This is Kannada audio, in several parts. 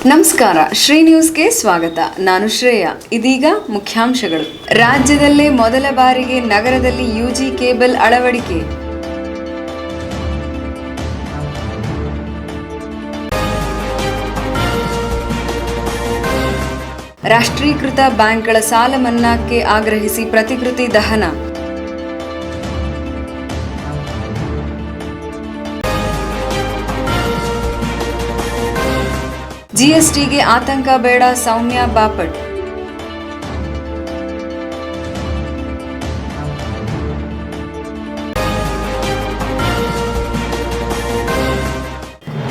ನಮಸ್ಕಾರ, ಶ್ರೀ ನ್ಯೂಸ್ಗೆ ಸ್ವಾಗತ. ನಾನು ಶ್ರೇಯಾ. ಇದೀಗ ಮುಖ್ಯಾಂಶಗಳು. ರಾಜ್ಯದಲ್ಲೇ ಮೊದಲ ಬಾರಿಗೆ ನಗರದಲ್ಲಿ ಯುಜಿ ಕೇಬಲ್ ಅಳವಡಿಕೆ. ರಾಷ್ಟ್ರೀಕೃತ ಬ್ಯಾಂಕ್ಗಳ ಸಾಲ ಮನ್ನಾಕ್ಕೆ ಆಗ್ರಹಿಸಿ ಪ್ರತಿಕೃತಿ ದಹನ. ಜಿಎಸ್ಟಿಗೆ ಆತಂಕ ಬೇಡ, ಸೌಮ್ಯ ಬಾಪಟ್.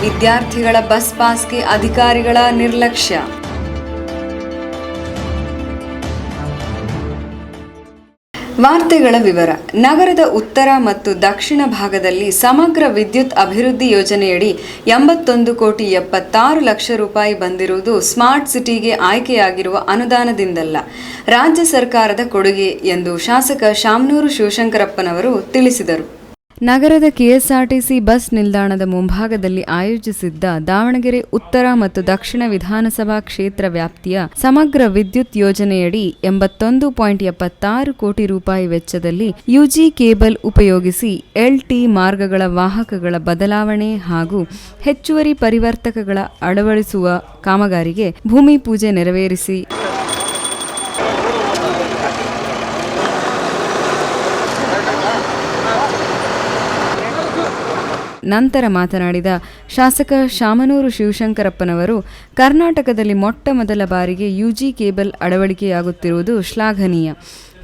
ವಿದ್ಯಾರ್ಥಿಗಳ ಬಸ್ ಪಾಸ್ಗೆ ಅಧಿಕಾರಿಗಳ ನಿರ್ಲಕ್ಷ್ಯ. ವಾರ್ತೆಗಳ ವಿವರ. ನಗರದ ಉತ್ತರ ಮತ್ತು ದಕ್ಷಿಣ ಭಾಗದಲ್ಲಿ ಸಮಗ್ರ ವಿದ್ಯುತ್ ಅಭಿವೃದ್ಧಿ ಯೋಜನೆಯಡಿ 81,76 ಲಕ್ಷ ರೂಪಾಯಿ ಬಂದಿರುವುದು ಸ್ಮಾರ್ಟ್ ಸಿಟಿಗೆ ಆಯ್ಕೆಯಾಗಿರುವ ಅನುದಾನದಿಂದಲ್ಲ, ರಾಜ್ಯ ಸರ್ಕಾರದ ಕೊಡುಗೆ ಎಂದು ಶಾಸಕ ಶಾಮನೂರು ಶಿವಶಂಕರಪ್ಪನವರು ತಿಳಿಸಿದರು. ನಗರದ ಕೆಎಸ್ಆರ್ಟಿಸಿ ಬಸ್ ನಿಲ್ದಾಣದ ಮುಂಭಾಗದಲ್ಲಿ ಆಯೋಜಿಸಿದ್ದ ದಾವಣಗೆರೆ ಉತ್ತರ ಮತ್ತು ದಕ್ಷಿಣ ವಿಧಾನಸಭಾ ಕ್ಷೇತ್ರ ವ್ಯಾಪ್ತಿಯ ಸಮಗ್ರ ವಿದ್ಯುತ್ ಯೋಜನೆಯಡಿ 81.76 ಕೋಟಿ ರೂಪಾಯಿ ವೆಚ್ಚದಲ್ಲಿ ಯುಜಿ ಕೇಬಲ್ ಉಪಯೋಗಿಸಿ ಎಲ್ಟಿ ಮಾರ್ಗಗಳ ವಾಹಕಗಳ ಬದಲಾವಣೆ ಹಾಗೂ ಹೆಚ್ಚುವರಿ ಪರಿವರ್ತಕಗಳ ಅಳವಡಿಸುವ ಕಾಮಗಾರಿಗೆ ಭೂಮಿ ಪೂಜೆ ನೆರವೇರಿಸಿ ನಂತರ ಮಾತನಾಡಿದ ಶಾಸಕ ಶಾಮನೂರು ಶಿವಶಂಕರಪ್ಪನವರು, ಕರ್ನಾಟಕದಲ್ಲಿ ಮೊಟ್ಟ ಮೊದಲ ಬಾರಿಗೆ ಯುಜಿ ಕೇಬಲ್ ಅಳವಡಿಕೆಯಾಗುತ್ತಿರುವುದು ಶ್ಲಾಘನೀಯ.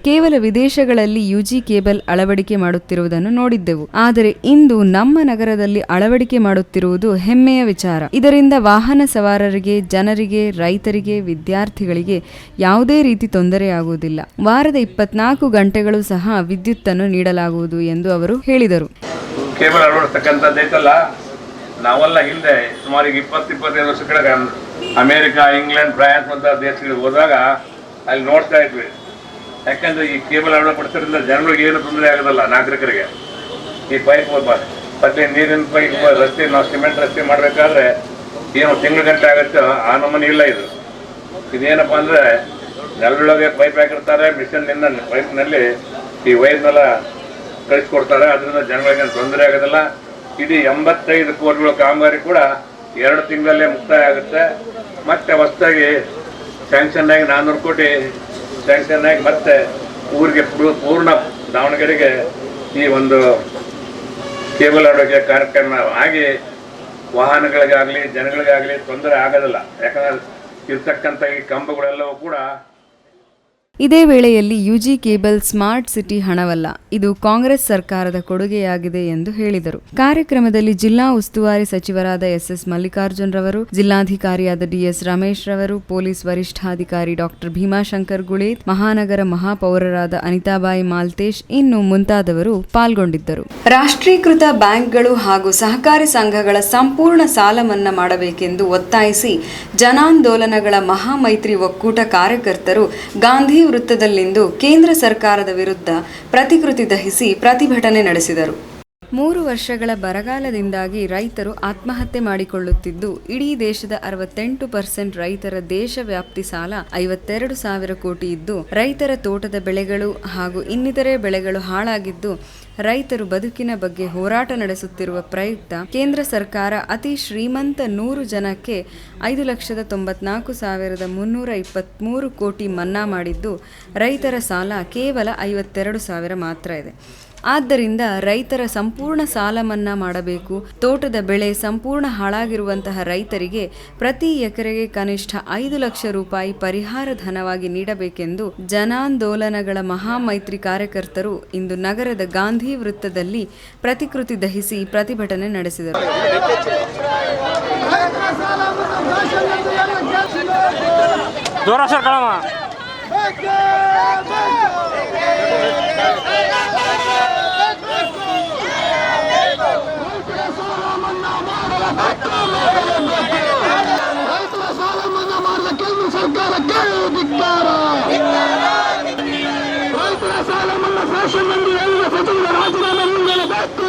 ಕೇವಲ ವಿದೇಶಗಳಲ್ಲಿ ಯುಜಿ ಕೇಬಲ್ ಅಳವಡಿಕೆ ಮಾಡುತ್ತಿರುವುದನ್ನು ನೋಡಿದ್ದೆವು. ಆದರೆ ಇಂದು ನಮ್ಮ ನಗರದಲ್ಲಿ ಅಳವಡಿಕೆ ಮಾಡುತ್ತಿರುವುದು ಹೆಮ್ಮೆಯ ವಿಚಾರ. ಇದರಿಂದ ವಾಹನ ಸವಾರರಿಗೆ, ಜನರಿಗೆ, ರೈತರಿಗೆ, ವಿದ್ಯಾರ್ಥಿಗಳಿಗೆ ಯಾವುದೇ ರೀತಿ ತೊಂದರೆಯಾಗುವುದಿಲ್ಲ. ವಾರದ 24 ಗಂಟೆಗಳು ಸಹ ವಿದ್ಯುತ್ತನ್ನು ನೀಡಲಾಗುವುದು ಎಂದು ಅವರು ಹೇಳಿದರು. ಕೇಬಲ್ ಅಳವಡಿಸ್ತಕ್ಕಂಥದ್ದೈತಲ್ಲ, ನಾವೆಲ್ಲ ಹಿಂದೆ ಸುಮಾರು 20-25 ವರ್ಷ ಕೆಳಗೆ ಅಮೇರಿಕಾ, ಇಂಗ್ಲೆಂಡ್, ಫ್ರಾನ್ಸ್ ಅಂತ ದೇಶಗಳಿಗೆ ಹೋದಾಗ ಅಲ್ಲಿ ನೋಡ್ತಾ ಇದ್ವಿ. ಯಾಕಂದ್ರೆ ಈ ಕೇಬಲ್ ಅಳವಡಿಸೋದ್ರಿಂದ ಜನಗಳಿಗೆ ಏನು ತೊಂದರೆ ಆಗೋದಲ್ಲ, ನಾಗರಿಕರಿಗೆ. ಈ ಪೈಪ್ ಮತ್ತೆ ನೀರಿನ ಪೈಪ್ ರಸ್ತೆ, ನಾವು ಸಿಮೆಂಟ್ ರಸ್ತೆ ಮಾಡಬೇಕಾದ್ರೆ ಏನು ತಿಂಗಳ ಗಂಟೆ ಆಗುತ್ತೆ, ಆ ನಮೂನೆ ಇಲ್ಲ ಇದು. ಇದೇನಪ್ಪ ಅಂದರೆ ನೆಲದೊಳಗೆ ಪೈಪ್ ಹಾಕಿರ್ತಾರೆ, ಮಿಷನ್ನಿಂದ ಪೈಪ್ನಲ್ಲಿ ಈ ವೈರ್ನೆಲ್ಲ ಕಳಿಸ್ಕೊಡ್ತಾರೆ. ಅದರಿಂದ ಜನಗಳಿಗೆ ತೊಂದರೆ ಆಗೋದಿಲ್ಲ. ಇಡೀ 85 ಕೋಟಿಗಳ ಕಾಮಗಾರಿ ಕೂಡ 2 ತಿಂಗಳಲ್ಲೇ ಮುಕ್ತಾಯ ಆಗುತ್ತೆ. ಮತ್ತೆ ಹೊಸದಾಗಿ ಸ್ಯಾಂಕ್ಷನ್ ಆಗಿ 400 ಕೋಟಿ ಸ್ಯಾಂಕ್ಷನ್ ಆಗಿ ಮತ್ತೆ ಊರಿಗೆ ಪೂರ್ಣ ದಾವಣಗೆರೆಗೆ ಈ ಒಂದು ಕೇಬಲ್ ಅಳವಡಿಕೆ ಕಾರ್ಯಕ್ರಮ ಆಗಿ ವಾಹನಗಳಿಗಾಗಲಿ ಜನಗಳಿಗಾಗಲಿ ತೊಂದರೆ ಆಗೋದಿಲ್ಲ. ಯಾಕಂದ್ರೆ ಇರ್ತಕ್ಕಂಥ ಈ ಕಂಬಗಳೆಲ್ಲವೂ ಕೂಡ. ಇದೇ ವೇಳೆಯಲ್ಲಿ ಯುಜಿ ಕೇಬಲ್ ಸ್ಮಾರ್ಟ್ ಸಿಟಿ ಹಣವಲ್ಲ, ಇದು ಕಾಂಗ್ರೆಸ್ ಸರ್ಕಾರದ ಕೊಡುಗೆಯಾಗಿದೆ ಎಂದು ಹೇಳಿದರು. ಕಾರ್ಯಕ್ರಮದಲ್ಲಿ ಜಿಲ್ಲಾ ಉಸ್ತುವಾರಿ ಸಚಿವರಾದ ಎಸ್ ಮಲ್ಲಿಕಾರ್ಜುನ್ ರವರು, ಜಿಲ್ಲಾಧಿಕಾರಿಯಾದ ಡಿಎಸ್ ರಮೇಶ್ ರವರು, ಪೊಲೀಸ್ ವರಿಷ್ಠಾಧಿಕಾರಿ ಡಾಕ್ಟರ್ ಭೀಮಾಶಂಕರ್ ಗುಳೇತ್, ಮಹಾನಗರ ಮಹಾಪೌರರಾದ ಅನಿತಾಬಾಯಿ ಮಾಲ್ತೇಶ್ ಇನ್ನು ಮುಂತಾದವರು ಪಾಲ್ಗೊಂಡಿದ್ದರು. ರಾಷ್ಟ್ರೀಕೃತ ಬ್ಯಾಂಕ್ಗಳು ಹಾಗೂ ಸಹಕಾರಿ ಸಂಘಗಳ ಸಂಪೂರ್ಣ ಸಾಲ ಮನ್ನಾ ಮಾಡಬೇಕೆಂದು ಒತ್ತಾಯಿಸಿ ಜನಾಂದೋಲನಗಳ ಮಹಾಮೈತ್ರಿ ಒಕ್ಕೂಟ ಕಾರ್ಯಕರ್ತರು ಗಾಂಧಿ ವೃತ್ತದಲ್ಲಿಂದು ಕೇಂದ್ರ ಸರ್ಕಾರದ ವಿರುದ್ಧ ಪ್ರತಿಕೃತಿ ದಹಿಸಿ ಪ್ರತಿಭಟನೆ ನಡೆಸಿದರು. 3 ವರ್ಷಗಳ ಬರಗಾಲದಿಂದಾಗಿ ರೈತರು ಆತ್ಮಹತ್ಯೆ ಮಾಡಿಕೊಳ್ಳುತ್ತಿದ್ದು, ಇಡೀ ದೇಶದ 68% ರೈತರ ದೇಶವ್ಯಾಪ್ತಿ ಸಾಲ 52,000 ಕೋಟಿ ಇದ್ದು, ರೈತರ ತೋಟದ ಬೆಳೆಗಳು ಹಾಗೂ ಇನ್ನಿತರೆ ಬೆಳೆಗಳು ಹಾಳಾಗಿದ್ದು, ರೈತರು ಬದುಕಿನ ಬಗ್ಗೆ ಹೋರಾಟ ನಡೆಸುತ್ತಿರುವ ಪ್ರಯುಕ್ತ ಕೇಂದ್ರ ಸರ್ಕಾರ ಅತಿ ಶ್ರೀಮಂತ 100 ಜನಕ್ಕೆ 5,94,323 ಕೋಟಿ ಮನ್ನಾ ಮಾಡಿದ್ದು, ರೈತರ ಸಾಲ ಕೇವಲ 52,000 ಮಾತ್ರ ಇದೆ. ಆದ್ದರಿಂದ ರೈತರ ಸಂಪೂರ್ಣ ಸಾಲ ಮನ್ನಾ ಮಾಡಬೇಕು. ತೋಟದ ಬೆಳೆ ಸಂಪೂರ್ಣ ಹಾಳಾಗಿರುವಂತಹ ರೈತರಿಗೆ ಪ್ರತಿ ಎಕರೆಗೆ ಕನಿಷ್ಠ 5 ಲಕ್ಷ ರೂಪಾಯಿ ಪರಿಹಾರ ಧನವಾಗಿ ನೀಡಬೇಕೆಂದು ಜನಾಂದೋಲನಗಳ ಮಹಾಮೈತ್ರಿ ಕಾರ್ಯಕರ್ತರು ಇಂದು ನಗರದ ಗಾಂಧಿ ವೃತ್ತದಲ್ಲಿ ಪ್ರತಿಕೃತಿ ದಹಿಸಿ ಪ್ರತಿಭಟನೆ ನಡೆಸಿದರು. ಸರ್ಕಾರಕ್ಕೆ ಧಿಕ್ಕಾರ. ರೈತರ ಸಾಲ ಮನ್ನಾ ಫ್ಯಾಷನ್ ಎಂದು ಎಲ್ಲ ಸಚಿವರ ರಾಜೀನಾಮೆ ನೀಡಲೇಬೇಕು.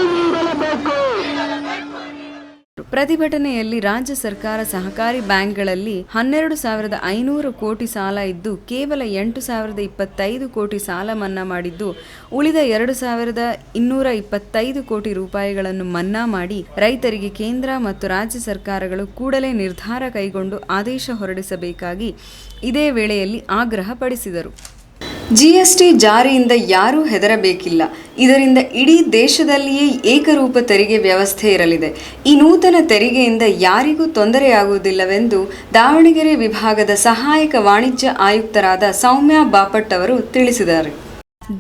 ಪ್ರತಿಭಟನೆಯಲ್ಲಿ ರಾಜ್ಯ ಸರ್ಕಾರ ಸಹಕಾರಿ ಬ್ಯಾಂಕ್ಗಳಲ್ಲಿ 12,500 ಕೋಟಿ ಸಾಲ ಇದ್ದು ಕೇವಲ 8,025 ಕೋಟಿ ಸಾಲ ಮನ್ನಾ ಮಾಡಿದ್ದು, ಉಳಿದ 2,225 ಕೋಟಿ ರೂಪಾಯಿಗಳನ್ನು ಮನ್ನಾ ಮಾಡಿ ರೈತರಿಗೆ ಕೇಂದ್ರ ಮತ್ತು ರಾಜ್ಯ ಸರ್ಕಾರಗಳು ಕೂಡಲೇ ನಿರ್ಧಾರ ಕೈಗೊಂಡು ಆದೇಶ ಹೊರಡಿಸಬೇಕಾಗಿ ಇದೇ ವೇಳೆಯಲ್ಲಿ ಆಗ್ರಹಪಡಿಸಿದರು. ಜಿಎಸ್ಟಿ ಜಾರಿಯಿಂದ ಯಾರೂ ಹೆದರಬೇಕಿಲ್ಲ. ಇದರಿಂದ ಇಡೀ ದೇಶದಲ್ಲಿಯೇ ಏಕರೂಪ ತೆರಿಗೆ ವ್ಯವಸ್ಥೆ ಇರಲಿದೆ. ಈ ನೂತನ ತೆರಿಗೆಯಿಂದ ಯಾರಿಗೂ ತೊಂದರೆಯಾಗುವುದಿಲ್ಲವೆಂದು ದಾವಣಗೆರೆ ವಿಭಾಗದ ಸಹಾಯಕ ವಾಣಿಜ್ಯ ಆಯುಕ್ತರಾದ ಸೌಮ್ಯ ಬಾಪಟ್ ಅವರು ತಿಳಿಸಿದ್ದಾರೆ.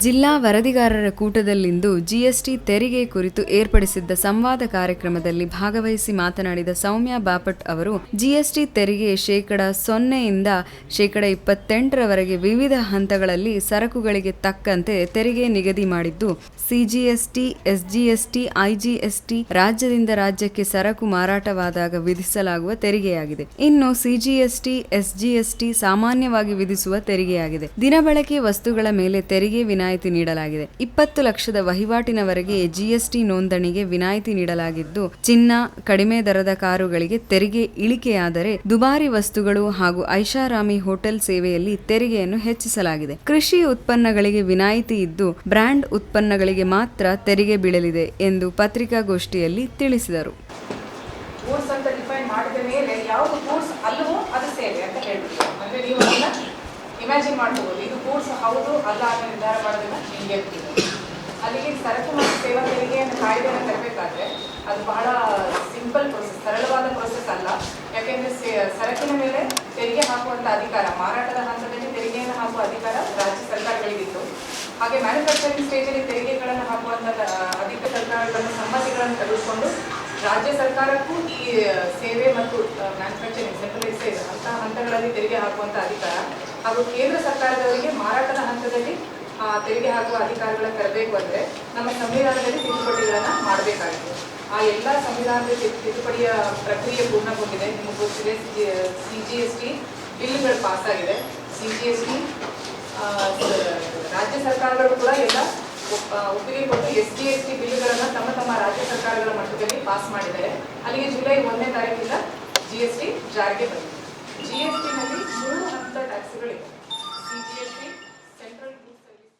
ಜಿಲ್ಲಾ ವರದಿಗಾರರ ಕೂಟದಲ್ಲಿಂದು ಜಿಎಸ್ಟಿ ತೆರಿಗೆ ಕುರಿತು ಏರ್ಪಡಿಸಿದ್ದ ಸಂವಾದ ಕಾರ್ಯಕ್ರಮದಲ್ಲಿ ಭಾಗವಹಿಸಿ ಮಾತನಾಡಿದ ಸೌಮ್ಯ ಬಾಪಟ್ ಅವರು, ಜಿಎಸ್ಟಿ ತೆರಿಗೆ %0 %28 ವಿವಿಧ ಹಂತಗಳಲ್ಲಿ ಸರಕುಗಳಿಗೆ ತಕ್ಕಂತೆ ತೆರಿಗೆ ನಿಗದಿ ಮಾಡಿದ್ದು, ಸಿಜಿಎಸ್ಟಿ, ಎಸ್ಜಿಎಸ್ಟಿ, ಐಜಿಎಸ್ಟಿ ರಾಜ್ಯದಿಂದ ರಾಜ್ಯಕ್ಕೆ ಸರಕು ಮಾರಾಟವಾದಾಗ ವಿಧಿಸಲಾಗುವ ತೆರಿಗೆಯಾಗಿದೆ. ಇನ್ನು ಸಿಜಿಎಸ್ಟಿ, ಎಸ್ಜಿಎಸ್ಟಿ ಸಾಮಾನ್ಯವಾಗಿ ವಿಧಿಸುವ ತೆರಿಗೆಯಾಗಿದೆ. ದಿನಬಳಕೆ ವಸ್ತುಗಳ ಮೇಲೆ ತೆರಿಗೆ ವಿನಾಯಿತಿ ನೀಡಲಾಗಿದೆ. 20 ಲಕ್ಷದ ವಹಿವಾಟಿನವರೆಗೆ ಜಿಎಸ್ಟಿ ನೋಂದಣಿಗೆ ವಿನಾಯಿತಿ ನೀಡಲಾಗಿದ್ದು, ಚಿನ್ನ, ಕಡಿಮೆ ದರದ ಕಾರುಗಳಿಗೆ ತೆರಿಗೆ ಇಳಿಕೆಯಾದರೆ ದುಬಾರಿ ವಸ್ತುಗಳು ಹಾಗೂ ಐಷಾರಾಮಿ ಹೋಟೆಲ್ ಸೇವೆಯಲ್ಲಿ ತೆರಿಗೆಯನ್ನು ಹೆಚ್ಚಿಸಲಾಗಿದೆ. ಕೃಷಿ ಉತ್ಪನ್ನಗಳಿಗೆ ವಿನಾಯಿತಿ ಇದ್ದು, ಬ್ರ್ಯಾಂಡ್ ಉತ್ಪನ್ನಗಳಿಗೆ ಮಾತ್ರ ತೆರಿಗೆ ಬೀಳಲಿದೆ ಎಂದು ಪತ್ರಿಕಾಗೋಷ್ಠಿಯಲ್ಲಿ ತಿಳಿಸಿದರು. ಗೂಡ್ಸ್ ಅಂತ ಡಿಫೈನ್ ಮಾಡಿದ ಮೇಲೆ ಯಾವುದು ಗೂಡ್ಸ್ ಅಲ್ಲವೋ ಅದು ಸೇವೆ ಅಂತ ಹೇಳ್ಬಿಟ್ಟು, ಅಂದರೆ ನೀವು ಅದನ್ನ ಇಮ್ಯಾಜಿನ್ ಮಾಡ್ಕೋಬೋದು. ಇದು ಗೂಡ್ಸ್ ಹೌದು ಅಲ್ಲ ಅನ್ನೋ ನಿರ್ಧಾರ ಮಾಡೋದನ್ನ ನಿಮಗೆ ಗೊತ್ತಿದೆ. ಅಲ್ಲಿಗೆ ಸರಕು ಮತ್ತು ಸೇವಾ ತೆರಿಗೆಯನ್ನು ಕಾಯ್ದೆಯನ್ನು ತರಬೇಕಾದ್ರೆ ಅದು ಬಹಳ ಸಿಂಪಲ್ ಪ್ರೊಸೆಸ್, ಸರಳವಾದ ಪ್ರೊಸೆಸ್ ಅಲ್ಲ. ಯಾಕೆಂದರೆ ಸರಕಿನ ಮೇಲೆ ತೆರಿಗೆ ಹಾಕುವಂಥ ಅಧಿಕಾರ, ಮಾರಾಟದ ಹಂತದಲ್ಲಿ ತೆರಿಗೆಯನ್ನು ಹಾಕುವ ಅಧಿಕಾರ ರಾಜ್ಯ ಸರ್ಕಾರಗಳಿಗಿತ್ತು. ಹಾಗೆ ಮ್ಯಾನುಫ್ಯಾಕ್ಚರಿಂಗ್ ಸ್ಟೇಜಲ್ಲಿ ತೆರಿಗೆಗಳನ್ನು ಹಾಕುವಂಥ ಅಧಿಕ ಸರ್ಕಾರಗಳನ್ನು ಸಂಬಂಧಿಗಳನ್ನು ತೆಗೆದುಕೊಂಡು ರಾಜ್ಯ ಸರ್ಕಾರಕ್ಕೂ ಈ ಸೇವೆ ಮತ್ತು ಮ್ಯಾನುಫ್ಯಾಕ್ಚರಿಂಗ್ ಸೆಂಟ್ರಲ್ ಎಕ್ಸೈಸ್ ಅಂತಹ ಹಂತಗಳಲ್ಲಿ ತೆರಿಗೆ ಹಾಕುವಂಥ ಅಧಿಕಾರ, ಹಾಗೂ ಕೇಂದ್ರ ಸರ್ಕಾರದವರಿಗೆ ಮಾರಾಟದ ಹಂತದಲ್ಲಿ ತೆರಿಗೆ ಹಾಕುವ ಅಧಿಕಾರಗಳನ್ನು ತರಬೇಕು ಅಂದರೆ ನಮ್ಮ ಸಂವಿಧಾನದಲ್ಲಿ ತಿದ್ದುಪಡಿಗಳನ್ನು ಮಾಡಬೇಕಾಗಿದೆ. ಆ ಎಲ್ಲ ಸಂವಿಧಾನದ ತಿದ್ದುಪಡಿಯ ಪ್ರಕ್ರಿಯೆ ಪೂರ್ಣಗೊಂಡಿದೆ. ನಿಮಗೆ ಗೊತ್ತಿದೆ, ಸಿಜಿಎಸ್ಟಿ ಬಿಲ್ಗಳು ಪಾಸಾಗಿದೆ. ಸಿಜಿಎಸ್ಟಿ ರಾಜ್ಯ ಸರ್ಕಾರಗಳು ಕೂಡ ಎಲ್ಲ ಒಪ್ಪಿಗೆ ಕೊಟ್ಟು ಎಸ್ಜಿಎಸ್ಟಿ ಬಿಲ್ಗಳನ್ನು ತಮ್ಮ ತಮ್ಮ ರಾಜ್ಯ ಸರ್ಕಾರಗಳ ಮಟ್ಟದಲ್ಲಿ ಪಾಸ್ ಮಾಡಿದ್ದಾರೆ. ಅಲ್ಲಿಗೆ ಜುಲೈ 1ನೇ ತಾರೀಕಿಂದ ಜಿಎಸ್ಟಿ ಜಾರಿಗೆ ಬಂದಿದೆ. ಜಿಎಸ್ಟಿನಲ್ಲಿ 3 ಹಂತದ ಟ್ಯಾಕ್ಸ್ಗಳಿವೆ. CGST, central goods service.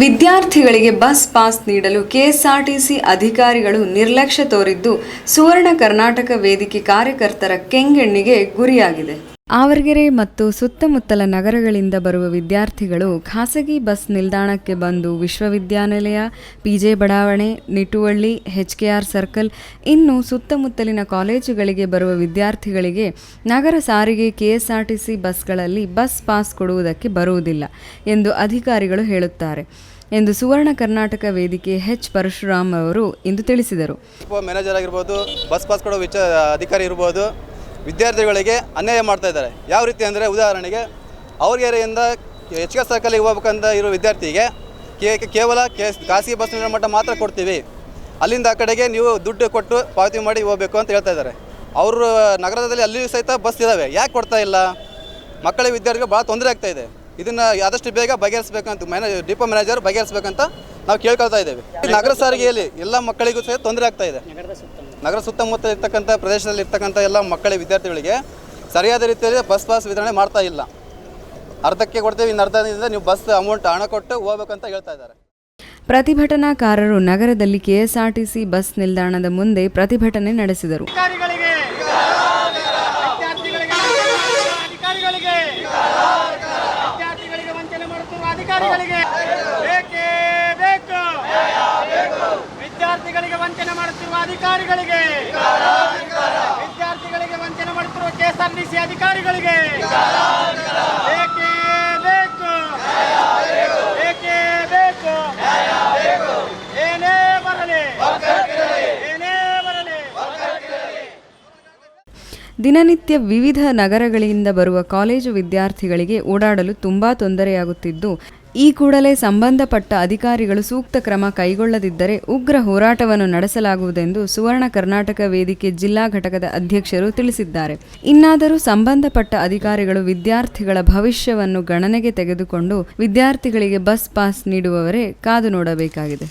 ವಿದ್ಯಾರ್ಥಿಗಳಿಗೆ ಬಸ್ ಪಾಸ್ ನೀಡಲು ಕೆಎಸ್ಆರ್ಟಿಸಿ ಅಧಿಕಾರಿಗಳು ನಿರ್ಲಕ್ಷ್ಯ ತೋರಿದ್ದು, ಸುವರ್ಣ ಕರ್ನಾಟಕ ವೇದಿಕೆ ಕಾರ್ಯಕರ್ತರ ಕೆಂಗಣ್ಣಿಗೆ ಗುರಿಯಾಗಿದೆ. ಆವರಗೆರೆ ಮತ್ತು ಸುತ್ತಮುತ್ತಲ ನಗರಗಳಿಂದ ಬರುವ ವಿದ್ಯಾರ್ಥಿಗಳು ಖಾಸಗಿ ಬಸ್ ನಿಲ್ದಾಣಕ್ಕೆ ಬಂದು ವಿಶ್ವವಿದ್ಯಾನಿಲಯ, ಪಿಜೆ ಬಡಾವಣೆ, ನಿಟುವಳ್ಳಿ, HKR ಸರ್ಕಲ್, ಇನ್ನು ಸುತ್ತಮುತ್ತಲಿನ ಕಾಲೇಜುಗಳಿಗೆ ಬರುವ ವಿದ್ಯಾರ್ಥಿಗಳಿಗೆ ನಗರ ಸಾರಿಗೆ ಕೆಎಸ್ಆರ್ಟಿಸಿ ಬಸ್ಗಳಲ್ಲಿ ಬಸ್ ಪಾಸ್ ಕೊಡುವುದಕ್ಕೆ ಬರುವುದಿಲ್ಲ ಎಂದು ಅಧಿಕಾರಿಗಳು ಹೇಳುತ್ತಾರೆ ಎಂದು ಸುವರ್ಣ ಕರ್ನಾಟಕ ವೇದಿಕೆ ಪರಶುರಾಮ್ ಅವರು ಇಂದು ತಿಳಿಸಿದರು. ಮ್ಯಾನೇಜರ್ ಆಗಿರ್ಬೋದು, ಬಸ್ ಪಾಸ್ ಕೊಡೋ ಅಧಿಕಾರಿ ಇರ್ಬೋದು, ವಿದ್ಯಾರ್ಥಿಗಳಿಗೆ ಅನ್ಯಾಯ ಮಾಡ್ತಾ ಇದ್ದಾರೆ. ಯಾವ ರೀತಿ ಅಂದರೆ, ಉದಾಹರಣೆಗೆ ಆವರಗೆರೆಯಿಂದ HKR ಸರ್ಕಲ್ಗೆ ಹೋಗ್ಬೇಕಂತ ಇರೋ ವಿದ್ಯಾರ್ಥಿಗೆ ಕೇವಲ ಖಾಸಗಿ ಬಸ್ ಮಟ್ಟ ಮಾತ್ರ ಕೊಡ್ತೀವಿ, ಅಲ್ಲಿಂದ ಆ ಕಡೆಗೆ ನೀವು ದುಡ್ಡು ಕೊಟ್ಟು ಪಾವತಿ ಮಾಡಿ ಹೋಗಬೇಕು ಅಂತ ಹೇಳ್ತಾ ಇದ್ದಾರೆ. ಅವರು ನಗರದಲ್ಲಿ ಅಲ್ಲಿಯೂ ಸಹಿತ ಬಸ್ ಇದ್ದಾವೆ, ಯಾಕೆ ಕೊಡ್ತಾ ಇಲ್ಲ? ಮಕ್ಕಳಿಗೆ, ವಿದ್ಯಾರ್ಥಿಗಳು ಭಾಳ ತೊಂದರೆ ಆಗ್ತಾ ಇದೆ. ಇದನ್ನು ಆದಷ್ಟು ಬೇಗ ಬಗೆಹರಿಸಬೇಕಂತ ಡಿಪೋ ಮ್ಯಾನೇಜರ್ ಬಗೆಹರಿಸಬೇಕಂತ ನಾವು ಕೇಳ್ಕೊಳ್ತಾ ಇದ್ದೇವೆ. ನಗರ ಸಾರಿಗೆಯಲ್ಲಿ ಎಲ್ಲ ಮಕ್ಕಳಿಗೂ ಸಹ ತೊಂದರೆ ಆಗ್ತಾ ಇದೆ. ನಗರ ಸುತ್ತಮುತ್ತ ಇರ್ತಕ್ಕಂಥ ಪ್ರದೇಶದಲ್ಲಿ ಇರ್ತಕ್ಕಂಥ ಎಲ್ಲ ಮಕ್ಕಳಿಗೆ, ವಿದ್ಯಾರ್ಥಿಗಳಿಗೆ ಸರಿಯಾದ ರೀತಿಯಲ್ಲಿ ಬಸ್ ಪಾಸ್ ವಿತರಣೆ ಮಾಡ್ತಾ ಇಲ್ಲ. ಅರ್ಧಕ್ಕೆ ಕೊಡ್ತೇವೆ, ಇನ್ನು ಅರ್ಧದಿಂದ ನೀವು ಬಸ್ ಅಮೌಂಟ್ ಹಣ ಕೊಟ್ಟು ಹೋಗ್ಬೇಕಂತ ಹೇಳ್ತಾ ಇದ್ದಾರೆ. ಪ್ರತಿಭಟನಾಕಾರರು ನಗರದಲ್ಲಿ ಕೆಎಸ್ಆರ್ಟಿಸಿ ಬಸ್ ನಿಲ್ದಾಣದ ಮುಂದೆ ಪ್ರತಿಭಟನೆ ನಡೆಸಿದರು. ವಿದ್ಯಾರ್ಥಿಗಳಿಗೆ ವಂಚನೆ ಮಾಡುತ್ತಿರುವ ಅಧಿಕಾರಿಗಳಿಗೆ, ವಿದ್ಯಾರ್ಥಿಗಳಿಗೆ ವಂಚನೆ ಮಾಡುತ್ತಿರುವ ಕೆಎಸ್ಆರ್ಟಿಸಿ ಅಧಿಕಾರಿಗಳಿಗೆ ಬೇಕೇ ಬೇಕು, ಬೇಕೇ ಬೇಕು. ಏನೇ ಬರಲಿ, ಏನೇ ಬರಲಿ. ದಿನನಿತ್ಯ ವಿವಿಧ ನಗರಗಳಿಂದ ಬರುವ ಕಾಲೇಜು ವಿದ್ಯಾರ್ಥಿಗಳಿಗೆ ಓಡಾಡಲು ತುಂಬಾ ತೊಂದರೆಯಾಗುತ್ತಿದ್ದು, ಈ ಕೂಡಲೇ ಸಂಬಂಧಪಟ್ಟ ಅಧಿಕಾರಿಗಳು ಸೂಕ್ತ ಕ್ರಮ ಕೈಗೊಳ್ಳದಿದ್ದರೆ ಉಗ್ರ ಹೋರಾಟವನ್ನು ನಡೆಸಲಾಗುವುದೆಂದು ಸುವರ್ಣ ಕರ್ನಾಟಕ ವೇದಿಕೆ ಜಿಲ್ಲಾ ಘಟಕದ ಅಧ್ಯಕ್ಷರು ತಿಳಿಸಿದ್ದಾರೆ. ಇನ್ನಾದರೂ ಸಂಬಂಧಪಟ್ಟ ಅಧಿಕಾರಿಗಳು ವಿದ್ಯಾರ್ಥಿಗಳ ಭವಿಷ್ಯವನ್ನು ಗಣನೆಗೆ ತೆಗೆದುಕೊಂಡು ವಿದ್ಯಾರ್ಥಿಗಳಿಗೆ ಬಸ್ ಪಾಸ್ ನೀಡುವವರೇ ಕಾದು ನೋಡಬೇಕಾಗಿದೆ.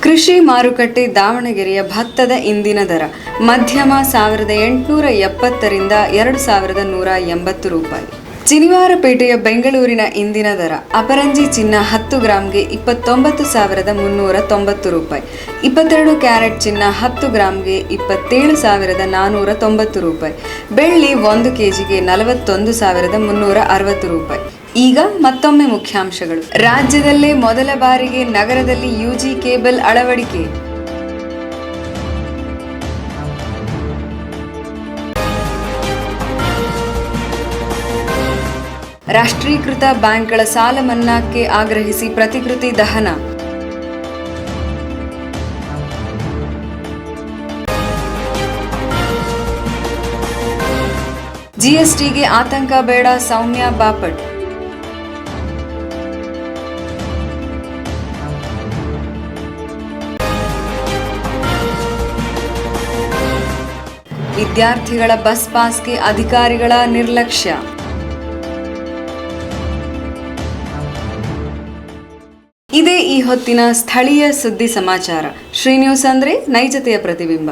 ಕೃಷಿ ಮಾರುಕಟ್ಟೆ ದಾವಣಗೆರೆಯ ಭತ್ತದ ಇಂದಿನ ದರ ಮಧ್ಯಮ 1870ರಿಂದ 2180 ರೂಪಾಯಿ. ಶನಿವಾರಪೇಟೆಯ ಬೆಂಗಳೂರಿನ ಇಂದಿನ ದರ ಅಪರಂಜಿ ಚಿನ್ನ 10 ಗ್ರಾಂಗೆ 29,390 ರೂಪಾಯಿ. 22 ಕ್ಯಾರೆಟ್ ಚಿನ್ನ 10 ಗ್ರಾಂಗೆ 27,490 ರೂಪಾಯಿ. ಬೆಳ್ಳಿ 1 ಕೆಜಿಗೆ 41,360 ರೂಪಾಯಿ. ಈಗ ಮತ್ತೊಮ್ಮೆ ಮುಖ್ಯಾಂಶಗಳು. ರಾಜ್ಯದಲ್ಲೇ ಮೊದಲ ಬಾರಿಗೆ ನಗರದಲ್ಲಿ ಯುಜಿ ಕೇಬಲ್ ಅಳವಡಿಕೆ. ರಾಷ್ಟ್ರೀಕೃತ ಬ್ಯಾಂಕ್ಗಳ ಸಾಲ ಮನ್ನಾಕ್ಕೆ ಆಗ್ರಹಿಸಿ ಪ್ರತಿಕೃತಿ ದಹನ. ಜಿಎಸ್ಟಿಗೆ ಆತಂಕ ಬೇಡ, ಸೌಮ್ಯ ಬಾಪಟ್. ವಿದ್ಯಾರ್ಥಿಗಳ ಬಸ್ ಪಾಸ್ಗೆ ಅಧಿಕಾರಿಗಳ ನಿರ್ಲಕ್ಷ್ಯ. ಇದೇ ಈ ಹೊತ್ತಿನ ಸ್ಥಳೀಯ ಸುದ್ದಿ ಸಮಾಚಾರ. ಶ್ರೀ ನ್ಯೂಸ್ ಅಂದ್ರೆ ನೈಜತೆಯ ಪ್ರತಿಬಿಂಬ.